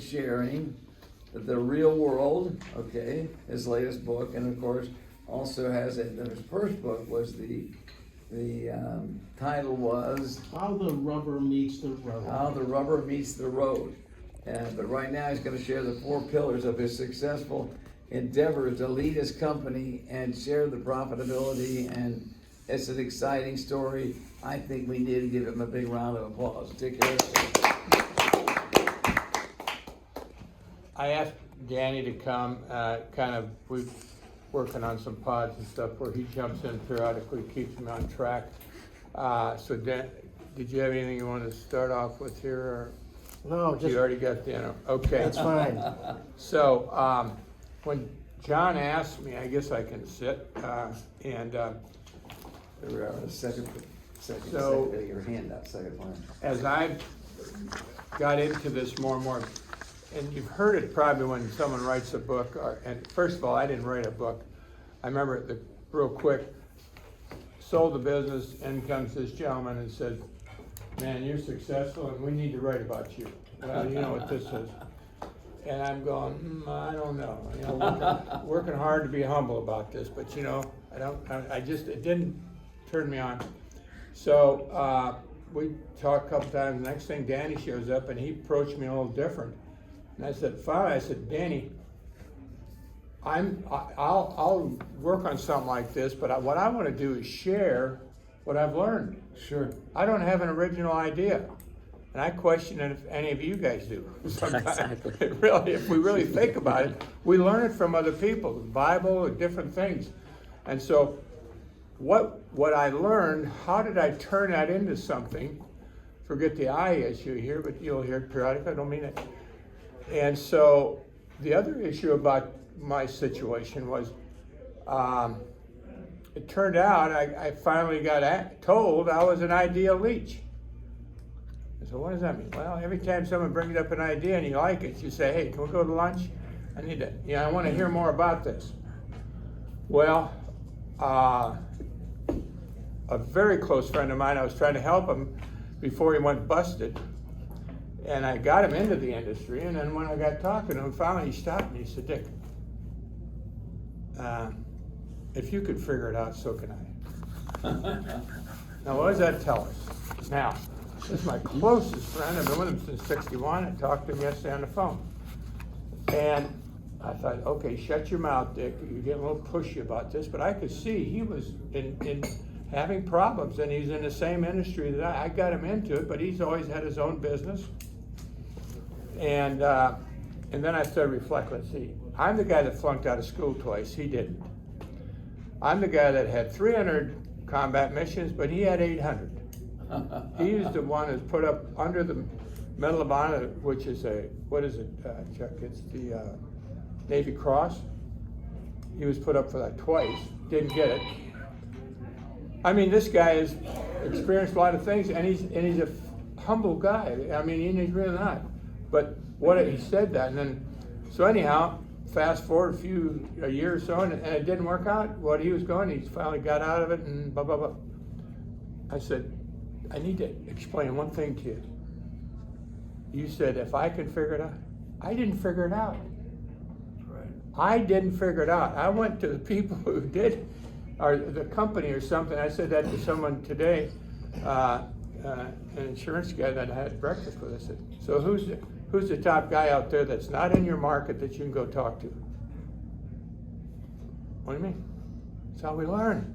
sharing the real world, okay, his latest book, and of course also has his first book was the title was How the Rubber Meets the Road. How the Rubber Meets the Road. But right now he's going to share the 4 pillars of his successful endeavor to lead his company and share the profitability, and it's an exciting story. I think we need to give him a big round of applause. Take care. I asked Danny to come, we're working on some pods and stuff where he jumps in periodically, keeps me on track. So Dan, did you have anything you want to start off with here, or No, just, you already got the intro? Okay. that's fine. So, when John asked me, I guess I can sit, There we are. Second, So- get your hand up. Second one. as I got into this more and more, and you've heard it probably when someone writes a book, and first of all, I didn't write a book. I remember real quick, sold the business, in comes this gentleman and said, "Man, you're successful and we need to write about you." Well, you know what this is. And I'm going, I don't know, working hard to be humble about this, but it didn't turn me on. So, we talked a couple times. Next thing, Danny shows up and he approached me a little different. And I said, Danny, I'll work on something like this, but what I want to do is share what I've learned. Sure. I don't have an original idea. And I question if any of you guys do. Exactly. Really, if we really think about it, we learn it from other people, the Bible, or different things. And so what I learned, how did I turn that into something? Forget the I issue here, but you'll hear it periodically, I don't mean it. And so the other issue about my situation was, it turned out I finally got told I was an idea leech. And so what does that mean? Well, every time someone brings up an idea and you like it, you say, "Hey, can we go to lunch? I want to hear more about this." Well, a very close friend of mine, I was trying to help him before he went busted. And I got him into the industry, and then when I got talking to him, finally he stopped me. He said, "Dick, if you could figure it out, so can I." Now, what does that tell us? Now, this is my closest friend. I've been with him since '61. I talked to him yesterday on the phone. And I thought, okay, shut your mouth, Dick. You're getting a little pushy about this. But I could see he was in having problems, and he's in the same industry that I got him into it, but he's always had his own business. And then I started reflecting. Let's see, I'm the guy that flunked out of school twice. He didn't. I'm the guy that had 300 combat missions, but he had 800. He's the one who's put up under the Medal of Honor, which is what is it, Chuck? It's the Navy Cross. He was put up for that twice, didn't get it. I mean, this guy has experienced a lot of things, and he's a humble guy. I mean, he's really not. But he said that, and then, so anyhow, fast forward a year or so, and it didn't work out. What he was going, he finally got out of it, and blah, blah, blah. I said, I need to explain one thing to you. You said, if I could figure it out. I didn't figure it out. Right. I didn't figure it out. I went to the people who did, or the company or something. I said that to someone today, an insurance guy that I had breakfast with. I said, so who's the top guy out there that's not in your market that you can go talk to? What do you mean? That's how we learn.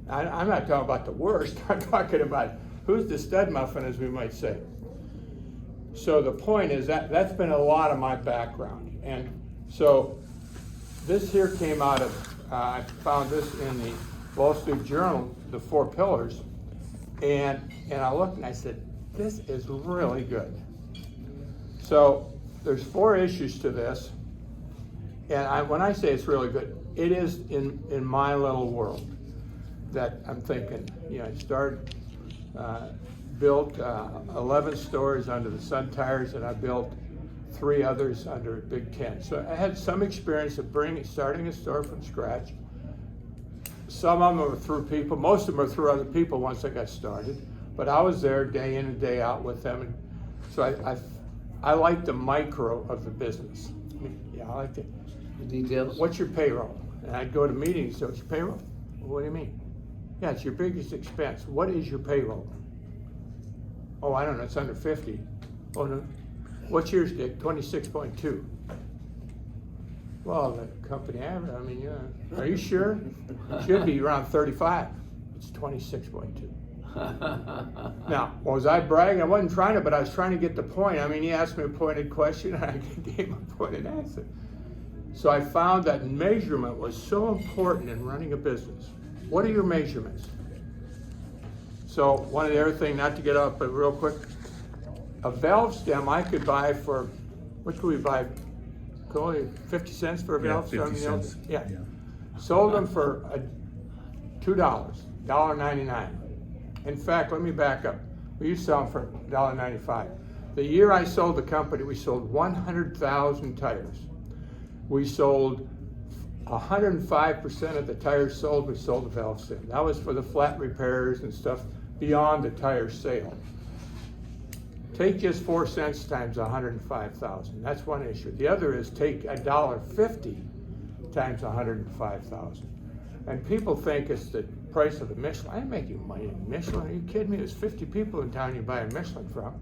I'm not talking about the worst. I'm talking about who's the stud muffin, as we might say. So the point is that's been a lot of my background. And so this here came out of, I found this in the Wall Street Journal, the 4 pillars. And I looked and I said, this is really good. So there's 4 issues to this. And when I say it's really good, it is in my little world that I'm thinking, I started, built 11 stores under the Sun Tires, and I built 3 others under Big Ten. So I had some experience of starting a store from scratch. Some of them were through people, most of them were through other people once I got started, but I was there day in and day out with them. And so I like the micro of the business. Yeah, I like the, The details? what's your payroll? And I'd go to meetings, so what's your payroll? Well, what do you mean? Yeah, it's your biggest expense. What is your payroll? Oh, I don't know, it's under 50. Oh, no. What's yours, Dick? 26.2. Well, the company average, I mean, yeah. Are you sure? It should be around 35. It's 26.2. Now, was I bragging? I wasn't trying to, but I was trying to get the point. I mean, he asked me a pointed question, and I gave him a pointed answer. So I found that measurement was so important in running a business. What are your measurements? So one of the other things, not to get up, but real quick, a valve stem I could buy for, what could we buy? Only 50 cents for a valve stem? 50 cents. Yeah. Sold them for $2, $1.99. In fact, let me back up. We used to sell them for $1.95. The year I sold the company, we sold 100,000 tires. We sold 105% of the tires sold, we sold the valve stem. That was for the flat repairs and stuff beyond the tire sale. Take just 4 cents times 105,000. That's one issue. The other is take $1.50 times 105,000. And people think it's the price of a Michelin. I ain't making money in Michelin. Are you kidding me? There's 50 people in town you buy a Michelin from.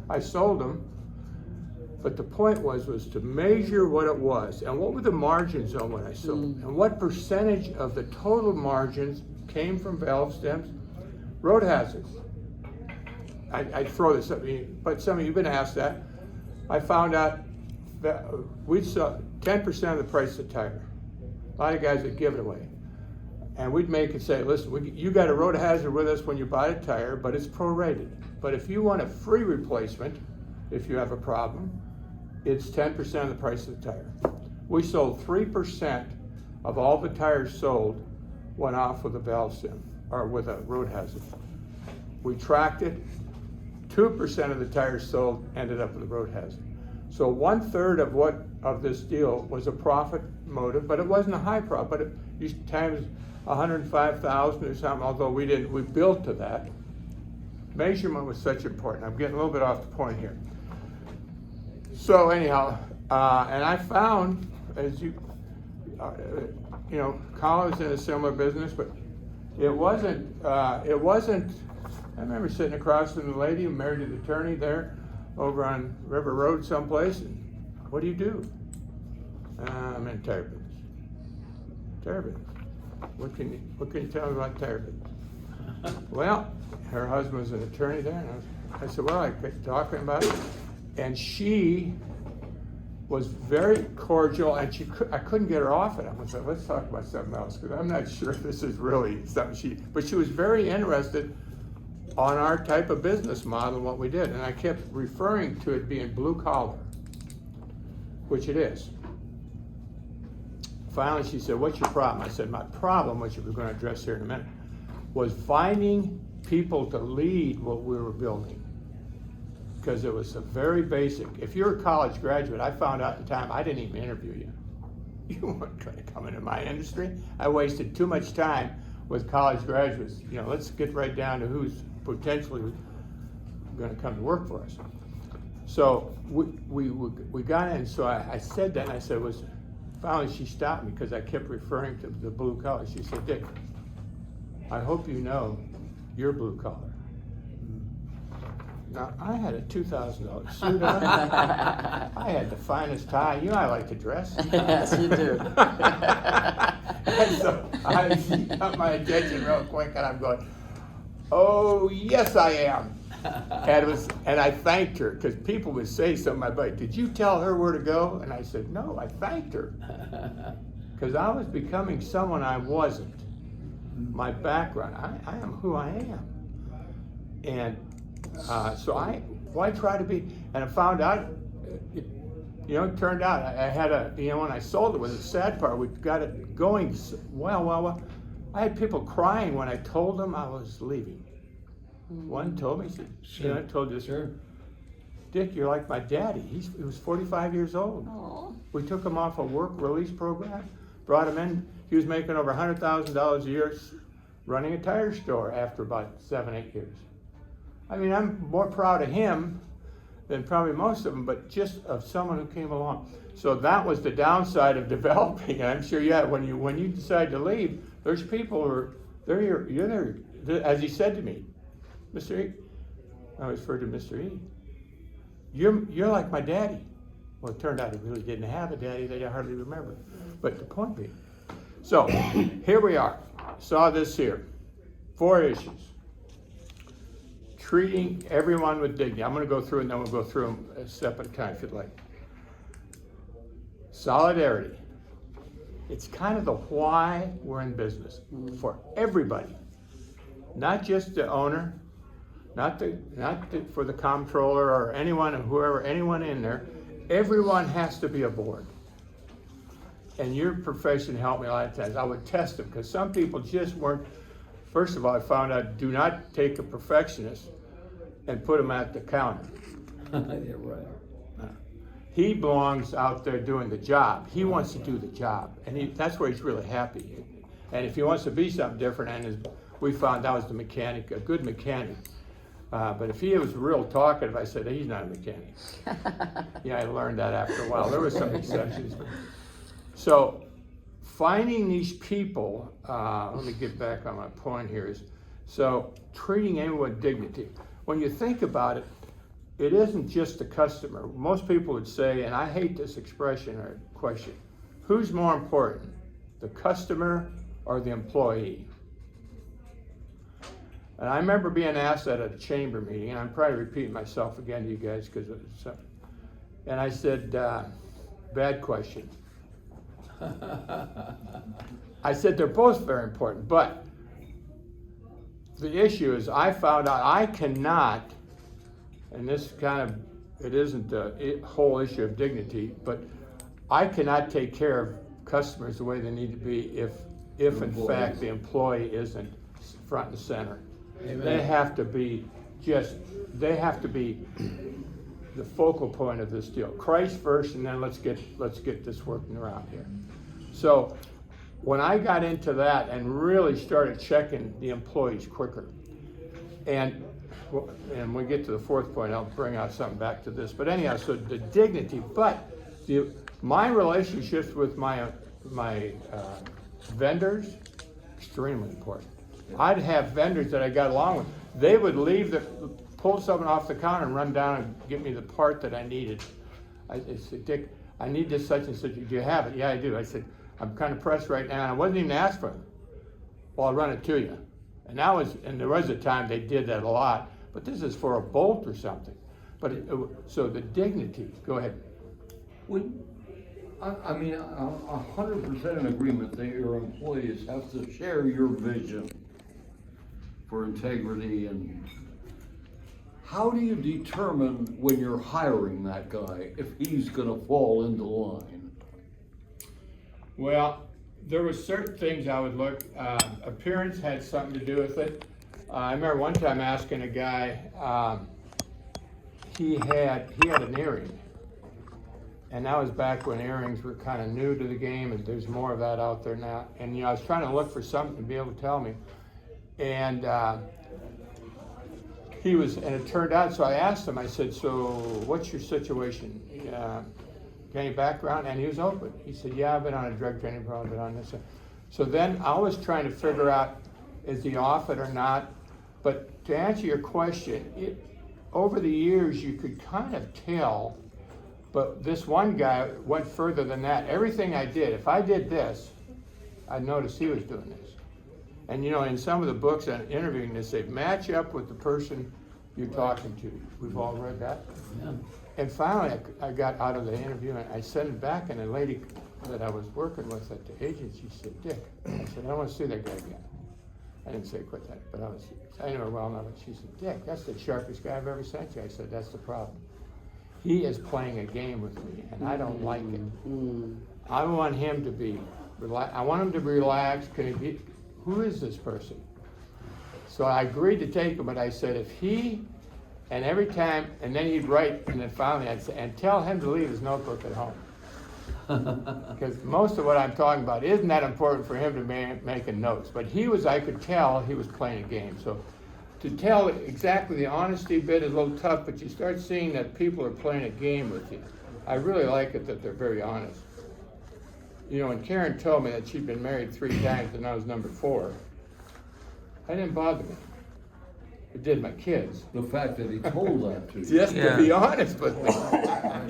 I sold them, but the point was to measure what it was and what were the margins on what I sold, and what percentage of the total margins came from valve stems, road hazards. I throw this at me, but some of you have been asked that. I found out that we'd sell 10% of the price of the tire. A lot of guys would give it away. And we'd make it say, listen, you got a road hazard with us when you buy a tire, but it's prorated. But if you want a free replacement, if you have a problem, it's 10% of the price of the tire. We sold 3% of all the tires sold went off with a valve stem, or with a road hazard. We tracked it, 2% of the tires sold ended up with a road hazard. So 1/3 of this deal was a profit motive, but it wasn't a high profit, but you times 105,000 or something, although we built to that. Measurement was such important. I'm getting a little bit off the point here. So anyhow, and I found, as you know, Colin's in a similar business, but it wasn't, I remember sitting across from the lady, married an attorney there over on River Road someplace, and what do you do? I'm in tire business. Tire business. What can you tell me about tire business? Well, her husband was an attorney there, and I said, well, I kept talking about it, and she was very cordial, and I couldn't get her off it. I was like, let's talk about something else, because I'm not sure if this is really something but she was very interested on our type of business model and what we did, and I kept referring to it being blue collar, which it is. Finally, she said, what's your problem? I said, my problem, which we're going to address here in a minute, was finding people to lead what we were building. Because it was a very basic, if you're a college graduate, I found out in time, I didn't even interview you. You weren't going to come into my industry. I wasted too much time with college graduates. You know, let's get right down to who's potentially going to come to work for us. So we got in, so I said that, and I said, finally she stopped me because I kept referring to the blue collar. She said, Dick, I hope you know you're blue collar. Now, I had a $2,000 suit on. I had the finest tie. You know I like to dress. Yes, you do. And so she got my attention real quick, and I'm going, oh, yes, I am. And I thanked her, because people would say something about, did you tell her where to go? And I said, no, I thanked her. Because I was becoming someone I wasn't. My background, I am who I am. And so why try to be, and I found out, it turned out, I had when I sold it, was the sad part, we got it going well. I had people crying when I told them I was leaving. One told me, I told you, Sure. Dick, you're like my daddy. He was 45 years old. Aw. We took him off a work release program, brought him in. He was making over $100,000 a year running a tire store after about 7-8 years. I mean, I'm more proud of him than probably most of them, but just of someone who came along. So that was the downside of developing. I'm sure, yeah, when you decide to leave, there's people who are, you're there, as he said to me, Mr. E, I referred to Mr. E, you're like my daddy. Well, it turned out he really didn't have a daddy that I hardly remember. But the point being, so here we are, saw this here, 4 issues. Treating everyone with dignity. I'm going to go through and then we'll go through them a step at a time if you'd like. Solidarity. It's kind of the why we're in business for everybody, not just the owner, not for the comptroller or anyone, anyone in there. Everyone has to be aboard. And your profession helped me a lot of times. I would test them because some people just weren't. First of all, I found out do not take a perfectionist and put him at the counter. Yeah, right. He belongs out there doing the job. He wants to do the job, and that's where he's really happy. And if he wants to be something different, we found that was the mechanic, a good mechanic. But if he was real talkative, I said, he's not a mechanic. Yeah, I learned that after a while. There were some exceptions. So finding these people, let me get back on my point here, so treating anyone with dignity. When you think about it, it isn't just the customer. Most people would say, and I hate this expression or question, who's more important, the customer or the employee? And I remember being asked that at a chamber meeting, and I'm probably repeating myself again to you guys because and I said, bad question. I said they're both very important, but the issue is I found out I cannot, and this kind of, it isn't the whole issue of dignity, but I cannot take care of customers the way they need to be if in fact the employee isn't front and center. Amen. They have to be the focal point of this deal. Christ first, and then let's get this working around here. So when I got into that and really started checking the employees quicker, and we get to the fourth point, I'll bring out something back to this. But anyhow, so the dignity, but my relationships with my vendors, extremely important. I'd have vendors that I got along with. They would pull something off the counter and run down and get me the part that I needed. I said, Dick, I need this such and such. Do you have it? Yeah, I do. I said, I'm kind of pressed right now. And I wasn't even asked for it. Well, I'll run it to you. And there was a time they did that a lot, but this is for a bolt or something. But so the dignity, go ahead. I mean, 100% in agreement that your employees have to share your vision for integrity. And how do you determine when you're hiring that guy if he's gonna fall into line? Well, there were certain things I would look, appearance had something to do with it. I remember one time asking a guy, he had an earring. And that was back when earrings were kind of new to the game, and there's more of that out there now. And I was trying to look for something to be able to tell me. And and it turned out, so I asked him, I said, so what's your situation? Any background? And he was open. He said, yeah, I've been on a drug training program, I've been on this. So then I was trying to figure out, is he off it or not? But to answer your question, over the years you could kind of tell, but this one guy went further than that. Everything I did, if I did this, I noticed he was doing this. And in some of the books on interviewing, they say, match up with the person you're talking to. We've all read that. Yeah. And finally, I got out of the interview and I sent it back, and a lady that I was working with at the agency said, Dick, I said, I don't want to see that guy again. I didn't say quit that, but I knew her well enough. She said, Dick, that's the sharpest guy I've ever sent you. I said, that's the problem. He is playing a game with me, and I don't like it. I want him to be relaxed. I want him to be relaxed. Who is this person? So I agreed to take him, but I said, and every time, and then he'd write, and then finally I'd say, and tell him to leave his notebook at home. Because most of what I'm talking about isn't that important for him to making notes. But I could tell he was playing a game. So to tell exactly the honesty bit is a little tough, but you start seeing that people are playing a game with you. I really like it that they're very honest. You know, when Karen told me that she'd been married 3 times and I was number 4, that didn't bother me. It did my kids. The fact that he told that to you. Just to Yeah. be honest with me.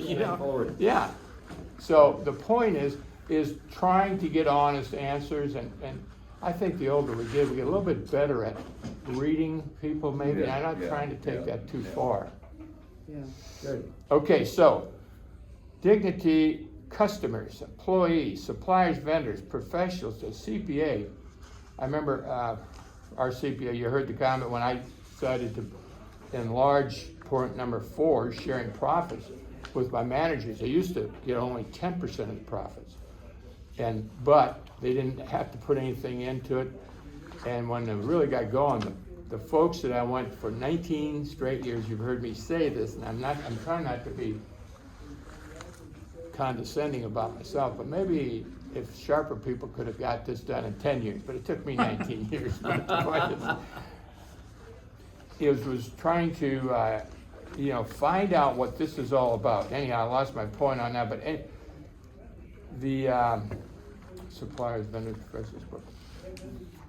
You know? Straightforward. Yeah. So the point is trying to get honest answers, and I think the older we get a little bit better at reading people maybe. Yeah, I'm not yeah, trying to take yeah, that too yeah. far. Yeah. Good. Okay, so dignity, customers, employees, suppliers, vendors, professionals, the CPA. I remember our CPA, you heard the comment when I decided to enlarge point number 4, sharing profits with my managers. They used to get only 10% of the profits. But they didn't have to put anything into it. And when it really got going, the folks that I went for 19 straight years, you've heard me say this, and I'm trying not to be condescending about myself, but maybe if sharper people could have got this done in 10 years, but it took me 19 years. But the point is, it was trying to, find out what this is all about. Anyhow, I lost my point on that, but the suppliers, vendors, professionals.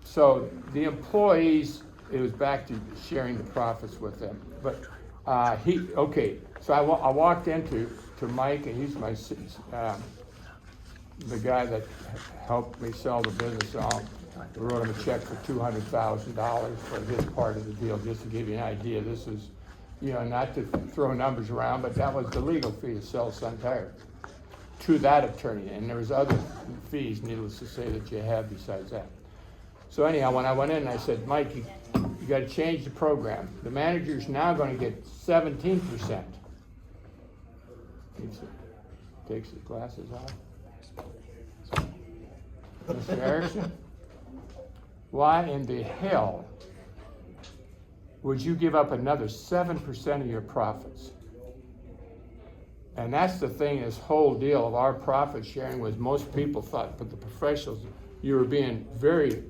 So the employees, it was back to sharing the profits with them. But so I walked into Mike, and he's my the guy that helped me sell the business. I wrote him a check for $200,000 for his part of the deal, just to give you an idea. This is, not to throw numbers around, but that was the legal fee to sell Sun Tire to that attorney. And there was other fees, needless to say, that you have besides that. So anyhow, when I went in, I said, Mike, you got to change the program. The manager's now going to get 17%. He takes his glasses off. Mr. Erickson, why in the hell would you give up another 7% of your profits? And that's the thing, this whole deal of our profit sharing was most people thought, but the professionals, you were being very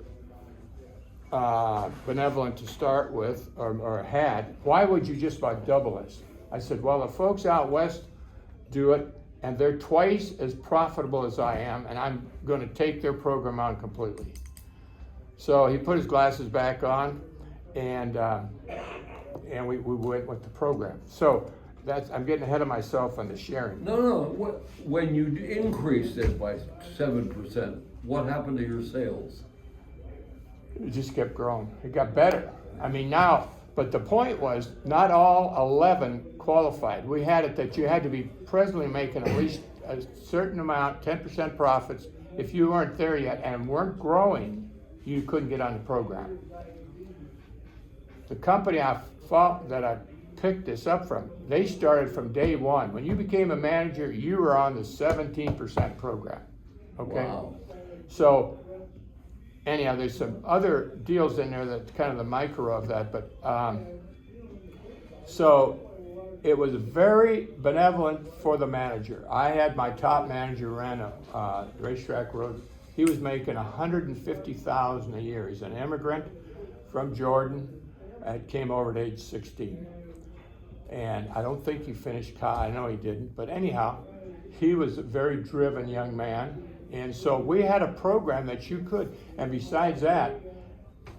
benevolent to start with, or had. Why would you just about double this? I said, well, the folks out west do it, and they're twice as profitable as I am, and I'm going to take their program on completely. So he put his glasses back on, and we went with the program. So I'm getting ahead of myself on the sharing. No. When you increased it by 7%, what happened to your sales? It just kept growing. It got better. I mean, now, but the point was, not all 11 qualified. We had it that you had to be presently making at least a certain amount, 10% profits. If you weren't there yet and weren't growing, you couldn't get on the program. The company that I picked this up from, they started from day one. When you became a manager, you were on the 17% program. Okay? Wow. So, anyhow, there's some other deals in there that's kind of the micro of that, but so it was very benevolent for the manager. I had my top manager ran a racetrack road. He was making $150,000 a year. He's an immigrant from Jordan. Came over at age 16, and I don't think he finished college. I know he didn't, but anyhow, he was a very driven young man. And so we had a program that you could, and besides that,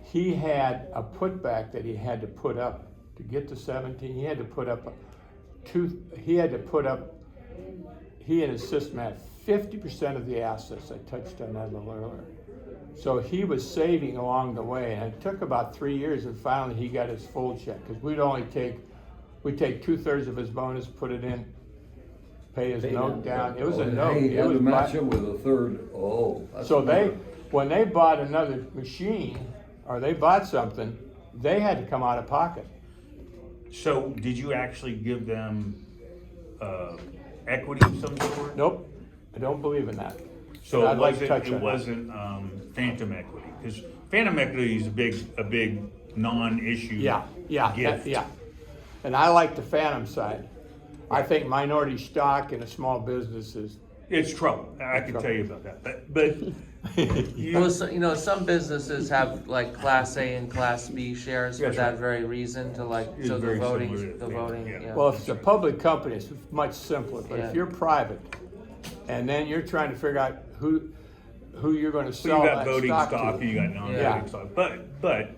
he had a putback that he had to put up to get to 17. He had to put up he and his system had 50% of the assets. I touched on that a little earlier. So he was saving along the way, and it took about 3 years, and finally he got his full check, because we'd take 2/3 of his bonus, put it in, pay his note down. It was a note. He It had was to match by- it with a third. Oh. that's So smart. when they bought another machine, or they bought something, they had to come out of pocket. So did you actually give them equity of some sort? Nope, I don't believe in that. So I'd like to touch on it that. wasn't phantom equity, because phantom equity is a big non-issue. Yeah, gift. yeah. And I like the phantom side. I think minority stock in a small business is It's trouble. I can tell you about that. But Well, so, you know, some businesses have like Class A and Class B shares for That's that right. very reason to like, It's so the very voting, similar to the the- voting, yeah. yeah. Well, if it's a public company, it's much simpler, but Yeah. if you're private, and then you're trying to figure out who you're gonna so you sell got that voting stock stock to. and you got non-voting Yeah. stock. But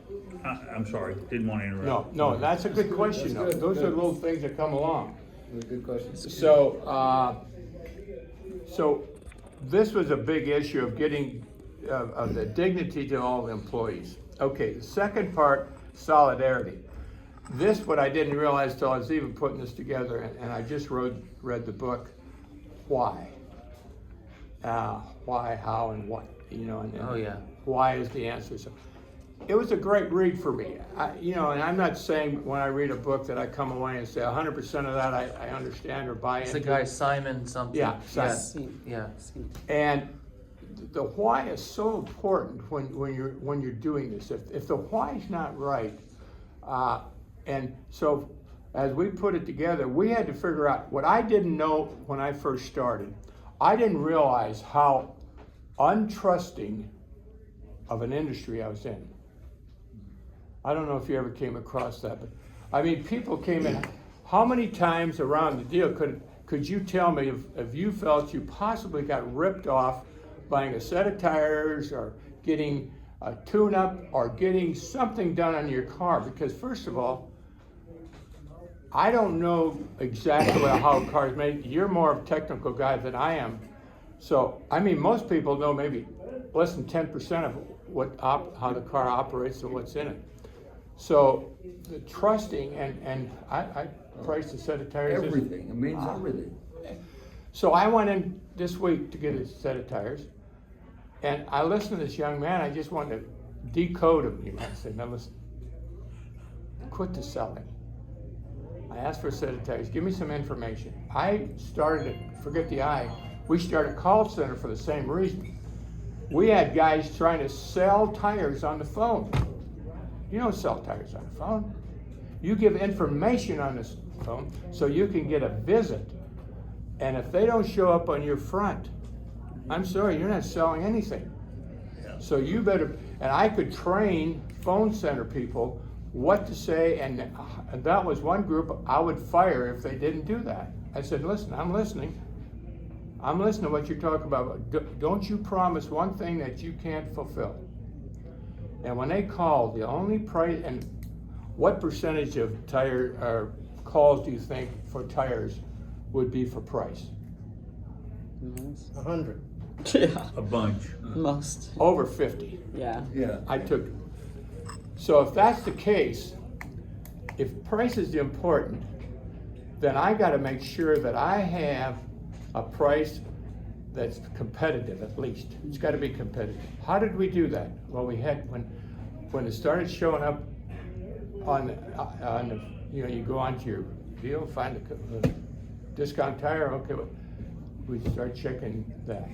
I'm sorry, didn't want to interrupt. No, that's a good question, though. That's good, Those are good. little things that come along. Good question. So, so this was a big issue of getting, of the dignity to all the employees. Okay, the second part, solidarity. This, what I didn't realize till I was even putting this together, and I just read the book, Why? Why, how, and what, you know, and Oh, yeah. why is the answer. So it was a great read for me. And I'm not saying when I read a book that I come away and say 100% of that I understand or buy It's into. the guy Simon something. Yeah, Simon. Seen. Yeah. Seen. And the why is so important when you're doing this. If the why is not right, and so as we put it together, we had to figure out what I didn't know when I first started. I didn't realize how untrusting of an industry I was in. I don't know if you ever came across that, but I mean, people came in. How many times around the deal could you tell me if you felt you possibly got ripped off buying a set of tires or getting a tune-up or getting something done on your car? Because first of all, I don't know exactly how a car is made. You're more of a technical guy than I am. So, I mean, most people know maybe less than 10% of how the car operates and what's in it. So, the trusting, and I priced a set of tires. Everything, it means everything. So I went in this week to get a set of tires, and I listened to this young man. I just wanted to decode him. You might say, now listen, quit the selling. I asked for a set of tires. Give me some information. I started, forget the I, we started a call center for the same reason. We had guys trying to sell tires on the phone. You don't sell tires on the phone. You give information on this phone so you can get a visit. And if they don't show up on your front, I'm sorry, you're not selling anything. So you better, and I could train phone center people what to say, and that was one group I would fire if they didn't do that. I said, listen, I'm listening. I'm listening to what you're talking about. Don't you promise one thing that you can't fulfill. And when they called, the only price, and what percentage of tire or calls do you think for tires would be for price? Nice. 100. Yeah. A bunch. Most. Over 50. Yeah. Yeah. I took. So if that's the case, if price is important, then I got to make sure that I have a price that's competitive at least. It's got to be competitive. How did we do that? Well, we had when it started showing up on the you go onto your deal, find the discount tire. Okay, we start checking that.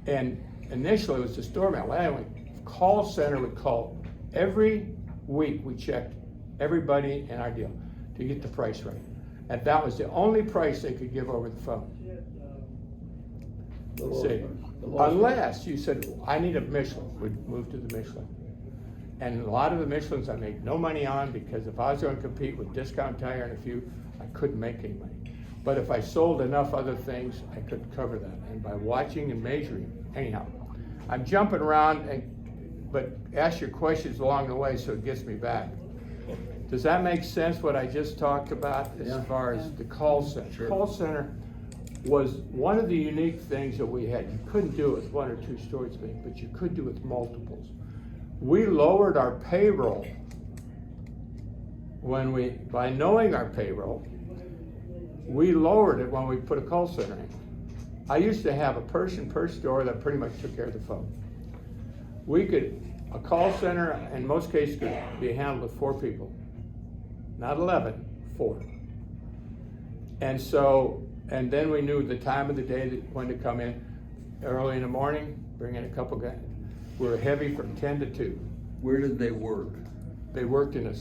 And initially it was the store man. Well, anyway, call center would call every week. We checked everybody in our deal to get the price right, and that was the only price they could give over the phone. See, unless you said, I need a Michelin, we'd move to the Michelin. And a lot of the Michelins I made no money on because if I was going to compete with Discount Tire and a few, I couldn't make any money. But if I sold enough other things, I could cover that. And by watching and measuring, anyhow, I'm jumping around, but ask your questions along the way so it gets me back. Does that make sense what I just talked about as far as the call center? Sure. Call center was one of the unique things that we had. You couldn't do it with one or two stores, but you could do it with multiples. We lowered our payroll by knowing our payroll, we lowered it when we put a call center in. I used to have a person per store that pretty much took care of the phone. A call center in most cases could be handled with 4 people. Not 11, 4. And then we knew the time of the day when to come in. Early in the morning, bring in a couple guys. We were heavy from 10 to 2. Where did they work? They worked in a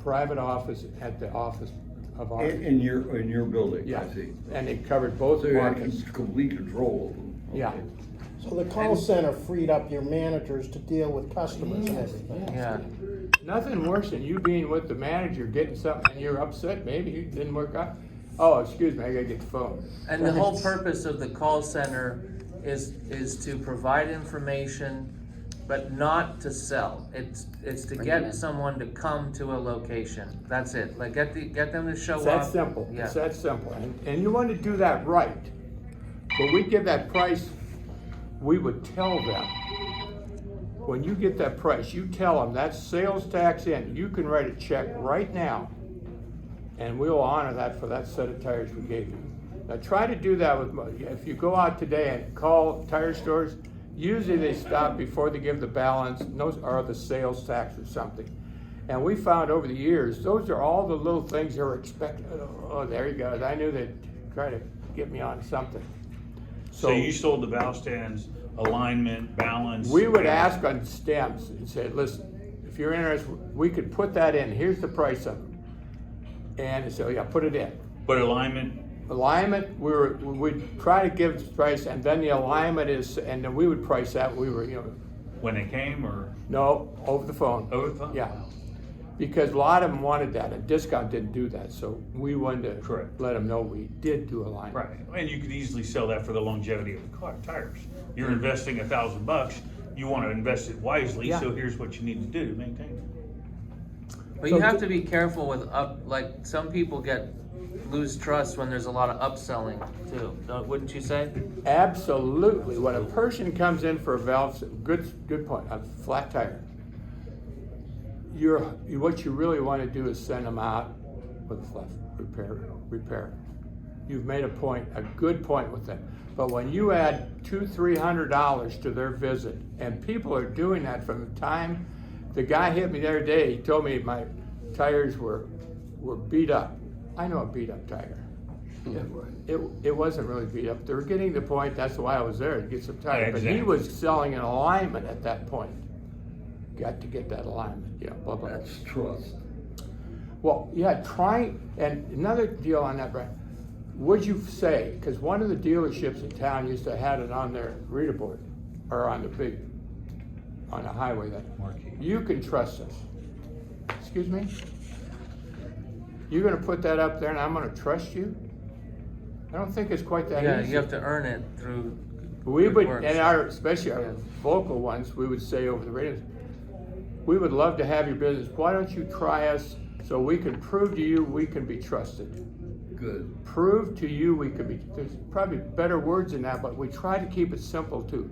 private office at the office of ours. In your building, Yeah, I see. and it covered both So you had markets. complete control of them. Yeah. Okay. So the call center freed up your managers to deal with customers and everything. Yeah. Nothing worse than you being with the manager, getting something, and you're upset, maybe it didn't work out. Oh, excuse me, I gotta get the phone. And the whole purpose of the call center is to provide information, but not to sell. It's to get someone to come to a location. That's it. Like get them to show It's up. that simple, Yeah. it's that simple, and you want to do that right. But we give that price, we would tell them, when you get that price, you tell them that's sales tax in, you can write a check right now, and we'll honor that for that set of tires we gave you. Now try to do that with, if you go out today and call tire stores, usually they stop before they give the balance, or the sales tax or something. And we found over the years, those are all the little things they were expecting. Oh, there you go, I knew they'd try to get me on something. So you sold the valve stands, alignment, balance. We would ask on stems and say, listen, if you're interested, we could put that in, here's the price of them. And so, yeah, put it in. But alignment, Alignment, we'd try to give the price, and then the alignment is, and then we would price that, we were, when it came, or no, over the phone. over the phone? Yeah. Because a lot of them wanted that, and Discount didn't do that, so we wanted to Correct. let them know we did do alignment. Right, and you could easily sell that for the longevity of the car, tires. You're investing $1,000, you wanna invest it wisely, Yeah. so here's what you need to do to maintain it. But you have to be careful with like some people lose trust when there's a lot of upselling too. Wouldn't you say? Absolutely. When a person comes in for a valve, good point, a flat tire, what you really want to do is send them out with a flat repair. You've made a good point with them. But when you add $200-300 to their visit, and people are doing that from the time the guy hit me the other day, he told me my tires were beat up. I know a beat up tire. Yeah, right. It wasn't really beat up. They were getting to the point, that's why I was there, to get some tires. Yeah, But he exactly. was selling an alignment at that point. Got to get that alignment, blah, blah. That's trust. Well, yeah, and another deal on that, Brian, would you say, because one of the dealerships in town used to have it on their reader board, or on the highway then. Marquee. You can trust us. Excuse me? You're gonna put that up there and I'm gonna trust you? I don't think it's quite that Yeah, easy. you have to earn it through. We good would, works. and especially our Yeah. vocal ones, we would say over the radio, we would love to have your business. Why don't you try us so we can prove to you we can be trusted? Good. Prove to you we can be, there's probably better words than that, but we try to keep it simple too.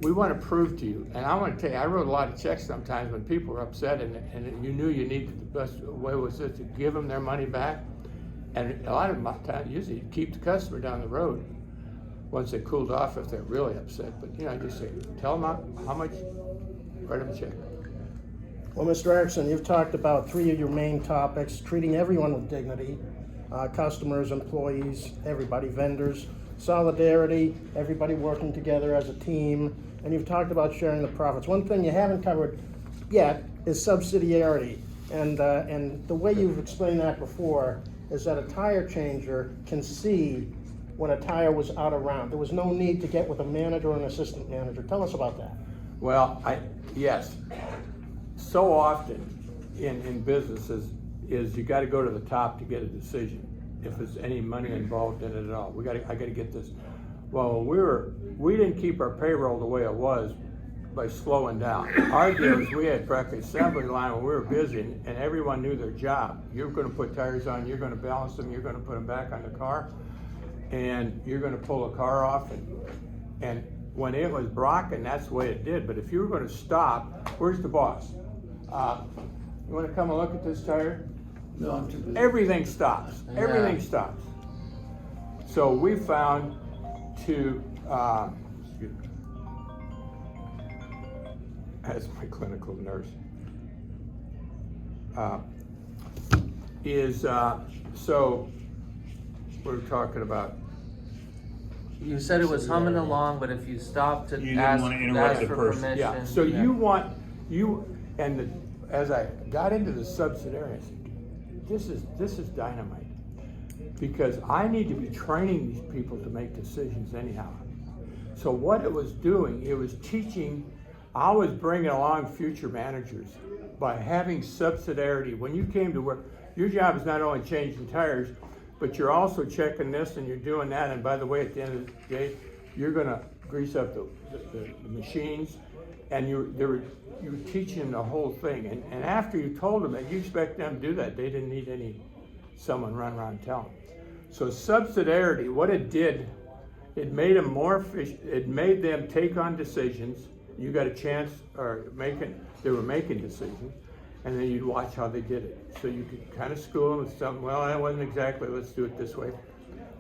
We want to prove to you, and I want to tell you, I wrote a lot of checks sometimes when people were upset and you knew you needed the best way was to give them their money back. And a lot of them, usually keep the customer down the road once they cooled off if they're really upset. But, just say, tell them how much, write them a check. Well, Mr. Erickson, you've talked about 3 of your main topics: treating everyone with dignity, customers, employees, everybody, vendors, solidarity, everybody working together as a team, and you've talked about sharing the profits. One thing you haven't covered yet is subsidiarity, and the way you've explained that before is that a tire changer can see when a tire was out of round. There was no need to get with a manager or an assistant manager. Tell us about that. Well, yes. So often in businesses is you gotta go to the top to get a decision, if there's any money involved in it at all. I gotta get this. Well, we didn't keep our payroll the way it was by slowing down. Our deal is we had practically assembly line when we were busy and everyone knew their job. You're gonna put tires on, you're gonna balance them, you're gonna put them back on the car, and you're gonna pull a car off and when it was Brocken, that's the way it did. But if you were gonna stop, where's the boss? You wanna come and look at this tire? No, I'm too busy. Everything stops. Everything stops. So we found excuse me, as my clinical nurse, so we're talking about. You said it was humming along, but if you stopped to You didn't ask, wanna interrupt ask the for person. permission. Yeah, so as I got into the subsidiary, I said, this is dynamite. Because I need to be training these people to make decisions anyhow. So what it was doing, it was teaching, I was bringing along future managers by having subsidiarity. When you came to work, your job is not only changing tires, but you're also checking this and you're doing that. And by the way, at the end of the day, you're gonna grease up the machines, and you were teaching them the whole thing. And after you told them that you expect them to do that, they didn't need someone run around and tell them. So subsidiarity, what it did, it made them more efficient. It made them take on decisions. You got a chance, they were making decisions, and then you'd watch how they did it. So you could kind of school them with something, well, that wasn't exactly, let's do it this way.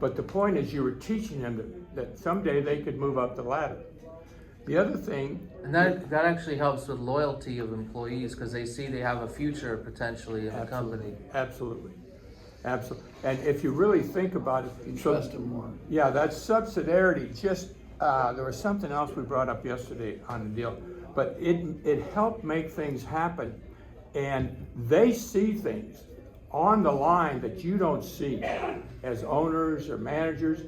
But the point is you were teaching them that someday they could move up the ladder. The other thing. And that actually helps with loyalty of employees, because they see they have a future potentially in the company. Absolutely. Absolutely. And if you really think about it. You trust them more. Yeah, that's subsidiarity. Just, there was something else we brought up yesterday on the deal, but it helped make things happen. And they see things on the line that you don't see as owners or managers.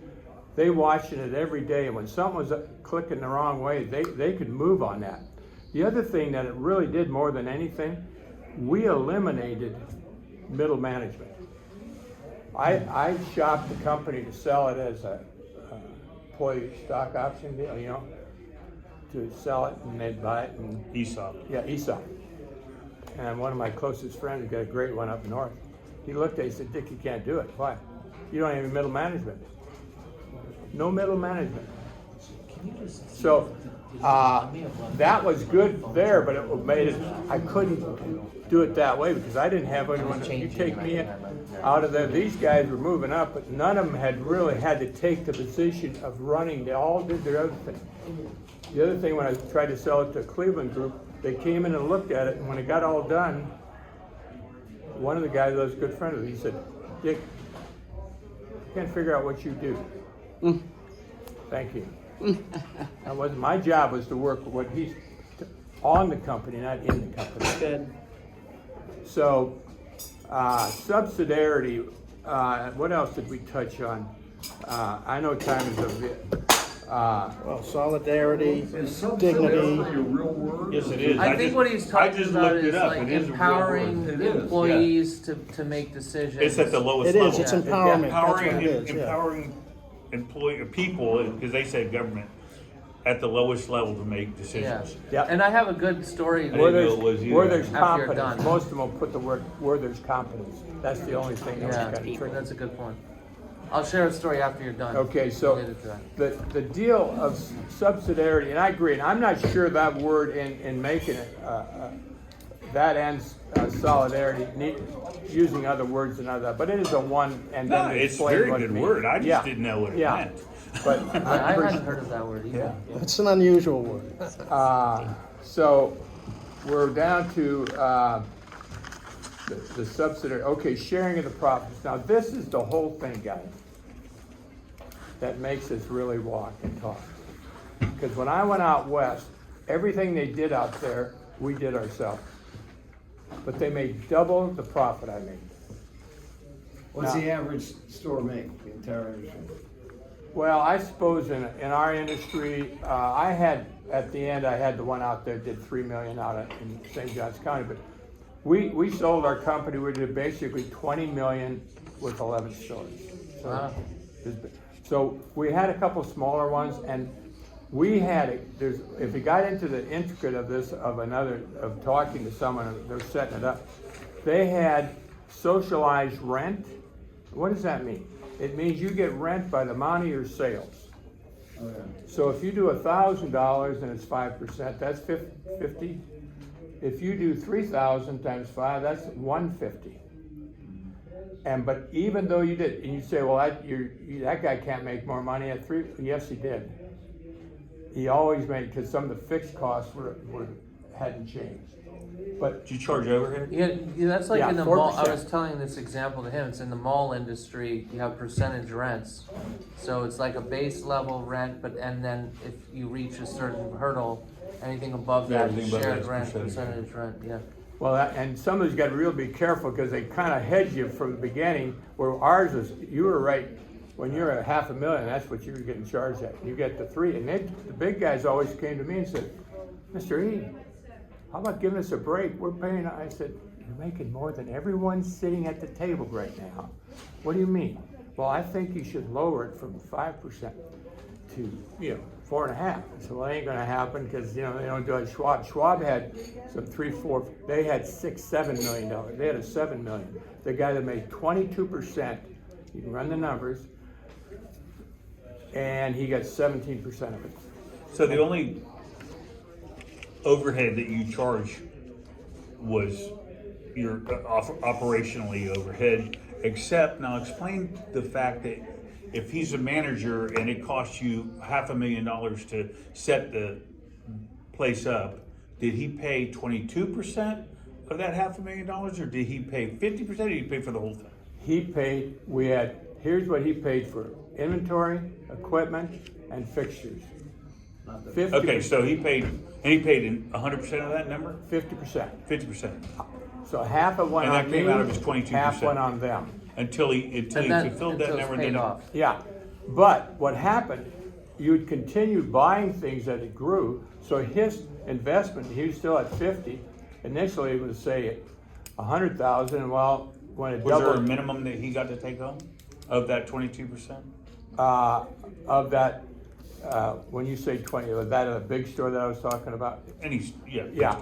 They watching it every day, and when something was clicking the wrong way, they could move on that. The other thing that it really did more than anything, we eliminated middle management. I shopped the company to sell it as a employee stock option deal, you know, to sell it and they'd buy it. And ESOP. yeah, ESOP. And one of my closest friends got a great one up north. He looked at it, he said, "Dick, you can't do it. Why? You don't have any middle management." No middle management. So that was good there, but it made it, I couldn't do it that way because I didn't have anyone. You take me out of there, these guys were moving up, but none of them had really had to take the position of running. They all did their other thing. The other thing, when I tried to sell it to Cleveland Group, they came in and looked at it, and when it got all done, one of the guys that was a good friend of his, he said, "Dick, I can't figure out what you do." Thank you. That wasn't my job. Was to work with what he's on the company, not in the company. Good. So, subsidiarity. What else did we touch on? I know time is of it. Well, solidarity, Is dignity. subsidiarity a real word? Yes, it is. I think what he's I talking just about looked it is up. like It is a real empowering word. It is, yeah. employees to make decisions. It's at the lowest It level. is, it's Yeah. empowerment, that's what Empowering, it is, yeah. empowering people, because they said government, at the lowest level to make Yeah. decisions. Yeah. And I have a good story. I Where didn't know there's, it was you. where there's After you're competence, done. most of them will put the word where there's competence. That's the only thing that's Yeah, kind of tricky. that's a good point. I'll share a story after you're done. Okay, so Related to that. the deal of subsidiarity, and I agree, and I'm not sure that word in making it, that ends solidarity, using other words and other, but it is a one, and No, then it's a explain very what it good means. word. I just Yeah, didn't know what it yeah. meant. But I hadn't heard of that word either. It's an unusual word. So we're down to the subsidiary. Okay, sharing of the profits. Now this is the whole thing, guys, that makes us really walk and talk. Because when I went out west, everything they did out there, we did ourselves. But they made double the profit I made. What's Now- the average store make, the entire industry? Well, I suppose in our industry, I had, at the end, I had the one out there did 3 million out in St. Johns County, but we sold our company, we did basically 20 million with 11 stores. So, Wow. so we had a couple smaller ones, and we had, if we got into the intricate of this, of talking to someone, they're setting it up, they had socialized rent. What does that mean? It means you get rent by the amount of your sales. Oh, yeah. So if you do $1,000 and it's 5%, that's 50. If you do 3,000 times 5, that's 150. But even though you did, and you say, well, that guy can't make more money at 3. Yes, he did. He always made, because some of the fixed costs hadn't changed. But Did you charge overhead? Yeah, that's like Yeah, in the mall. I 4%. was telling this example to him. It's in the mall industry. You have percentage rents, so it's like a base level rent, and then if you reach a certain hurdle, anything above that Everything is above shared that's rent, percentage percentage rent. Yeah. Well, and some of these got to really be careful because they kind of hedge you from the beginning, where ours was, you were right, when you're at $500,000, that's what you were getting charged at. You get the 3, and the big guys always came to me and said, Mr. E, how about giving us a break? We're paying, I said, you're making more than everyone sitting at the table right now. What do you mean? Well, I think you should lower it from 5% to, 4.5. I said, well, it ain't gonna happen because, they don't do it. Schwab had some 3, 4, they had $6, $7 million. They had a $7 million. The guy that made 22%, you can run the numbers, and he got 17% of it. So the only overhead that you charge was your operationally overhead, except, now explain the fact that if he's a manager and it costs you $500,000 to set the place up, did he pay 22% of that $500,000, or did he pay 50%, or did he pay for the whole thing? He paid, here's what he paid for: inventory, equipment, and fixtures. 50, Okay, so he paid 100% of that number? 50%. 50%, So half of went And on that me, came out of his 22%. half went on them. until he fulfilled that until number. it's paid off. Yeah, but what happened, you'd continue buying things as it grew, so his investment, he was still at 50. Initially, it was say 100,000, well, when it Was there a doubled, minimum that he got to take home of that 22%? of that, when you say 20, was that a big store that I was talking about? Yeah.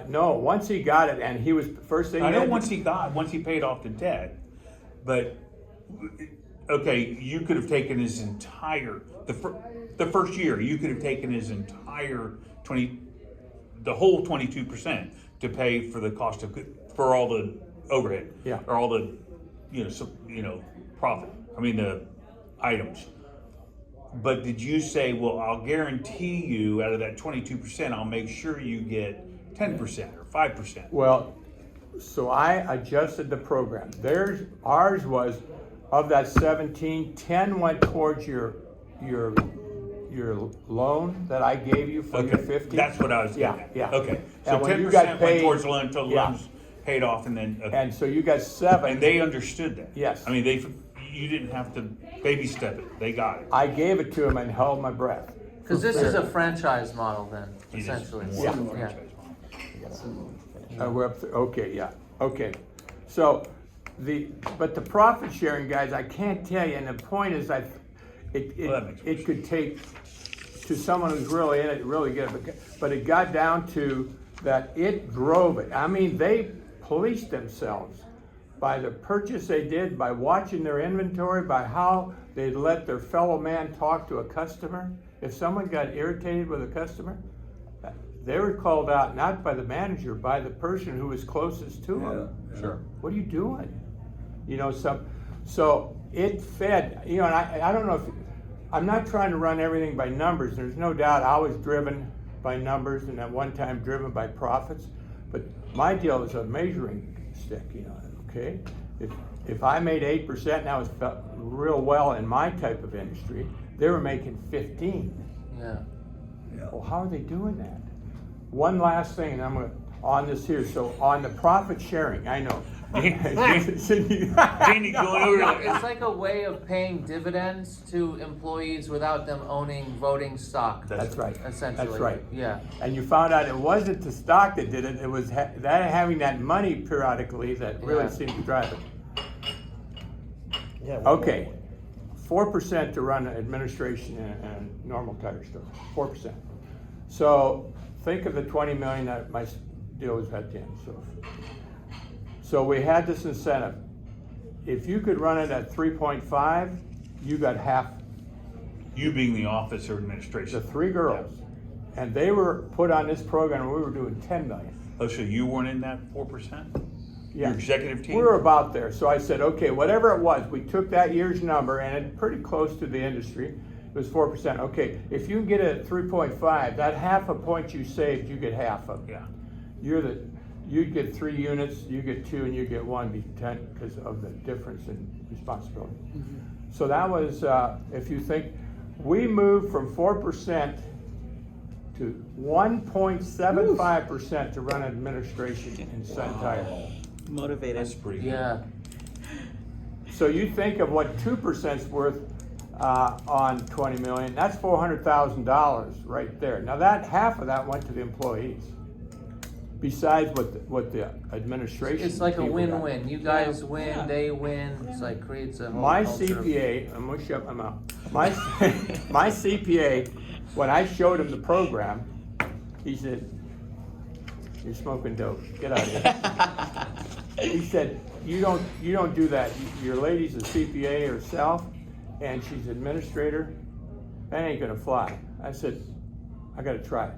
No, once he got it, and he was, first thing. I he know had to- once he paid off the debt, but, okay, you could have taken his entire, the first year, you could have taken his entire the whole 22% to pay for the cost of, for all the overhead. Yeah. Or all the, profit, the items. But did you say, well, I'll guarantee you out of that 22%, I'll make sure you get 10% or 5%? Well, so I adjusted the program. Ours was, of that 17, 10 went towards your loan that I gave you for your 50. That's what I was Yeah, getting at. yeah. Okay, so And when you 10% got went paid- towards the loan until the yeah. loan's paid off, and then, okay. And so you got 7. And they understood that? Yes. You didn't have to baby step it, they got it. I gave it to him and held my breath. Because this is a franchise model then, It is essentially. more of a franchise model. We're up to, okay, yeah, okay. So but the profit sharing, guys, I can't tell you, and the point is Well, that makes it could take, to someone who's really in it, really get it, but it got down to that it drove it. They policed themselves by the purchase they did, by watching their inventory, by how they'd let their fellow man talk to a customer. If someone got irritated with a customer, they were called out not by the manager, by the person who was closest to them. Sure. What are you doing? So it fed, and I don't know if, I'm not trying to run everything by numbers. There's no doubt I was driven by numbers and at one time driven by profits, but my deal is a measuring stick, okay? If I made 8% and I was felt real well in my type of industry, they were making 15. Yeah. Well, how are they doing that? One last thing, and I'm gonna, on this here, so on the profit sharing, I know. Danny going over there. It's like a way of paying dividends to employees without them owning voting stock, That's right. essentially. That's right. Yeah. And you found out it wasn't the stock that did it, it was that having that money periodically that really Yeah. seemed to drive it. Yeah. Okay, 4% to run an administration and normal tire store, 4%. So think of the 20 million that my deal was at the end. So we had this incentive. If you could run it at 3.5, you got half. You being the office or administration. The 3 girls, and they were put on this program, and we were doing 10 million. Oh, so you weren't in that 4%? Yeah. Your executive team? We were about there, so I said, okay, whatever it was, we took that year's number, and it's pretty close to the industry. It was 4%. Okay, if you can get it at 3.5, that half a point you saved, you get half of. Yeah. You'd get 3 units, you get 2, and you get 1 because of the difference in responsibility. So that was, if you think, we moved from 4% to 1.75% to run administration in Sun Tire. Motivated. That's pretty good. Yeah, So you think of what 2%'s worth on 20 million, that's $400,000 right there. Now that, half of that went to the employees. Besides what the administration. it's like a people got. win-win. You guys win, Yeah. they win. It's like creates a whole My culture of- CPA, I'm gonna shut my mouth. My, my CPA, when I showed him the program, he said, "You're smoking dope, get out of here." He said, you don't do that. Your lady's a CPA herself, and she's administrator. That ain't gonna fly. I said, I gotta try it.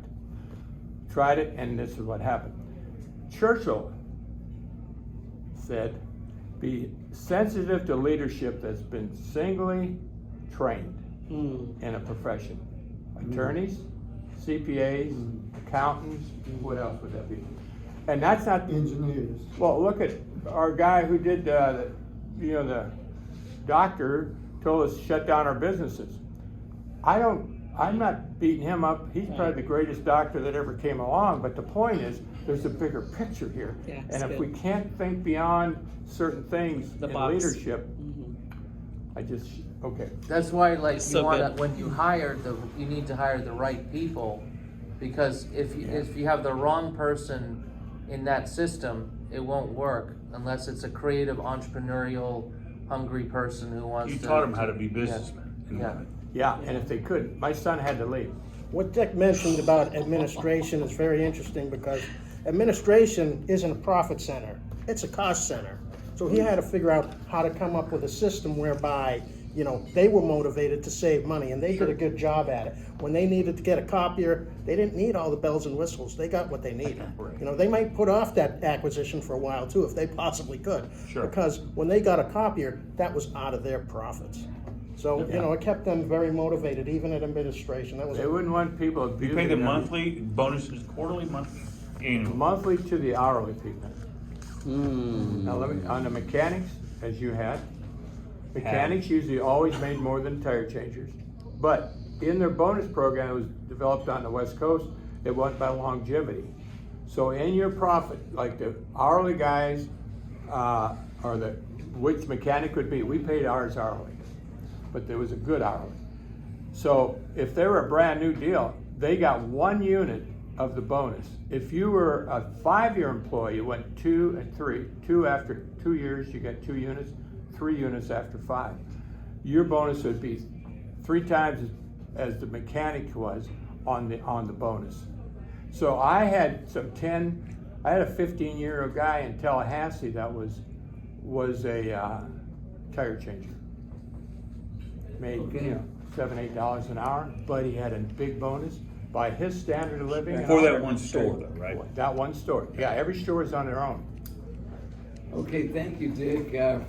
Tried it, and this is what happened. Churchill said, be sensitive to leadership that's been singly trained in a profession. Attorneys, CPAs, accountants, what else would that be? And that's not. Engineers. Well, look at our guy who did, the doctor told us to shut down our businesses. I'm not beating him up. He's probably the greatest doctor that ever came along, but the point is, there's a bigger picture here. Yeah, And if it's we good. can't think beyond certain things The in box. leadership, okay. That's why, like, So you wanna, good. when you hire you need to hire the right people, because if you have the wrong person in that system, it won't work unless it's a creative, entrepreneurial, hungry person who wants You to. taught them how to be businessmen. Yeah. Yeah, and if they couldn't, my son had to leave. What Dick mentioned about administration is very interesting because administration isn't a profit center, it's a cost center. So he had to figure out how to come up with a system whereby, they were motivated to save money and they did a good job at it. When they needed to get a copier, they didn't need all the bells and whistles, they got what they needed. They might put off that acquisition for a while too, if they possibly could. Sure. Because when they got a copier, that was out of their profits. So, it kept them very motivated, even at administration. That was They wouldn't want people You abusing pay them them. monthly, bonuses, quarterly, monthly, annual. Monthly to the hourly people. Mm. Now, on the mechanics, as you had, mechanics usually always made more than tire changers. But in their bonus program, it was developed on the West Coast, it went by longevity. So in your profit, like the hourly guys, or which mechanic would be, we paid ours hourly, but there was a good hourly. So if they were a brand new deal, they got 1 unit of the bonus. If you were a 5-year employee, you went 2 and 3. 2 after 2 years, you get 2 units, 3 units after 5. Your bonus would be 3 times as the mechanic was on the bonus. So I had a 15-year-old guy in Tallahassee that was a tire changer. Made $7-8 an hour, but he had a big bonus by his standard of living. For that one store though, right? That one store. Yeah, every store is on their own. Okay, thank you, Dick, for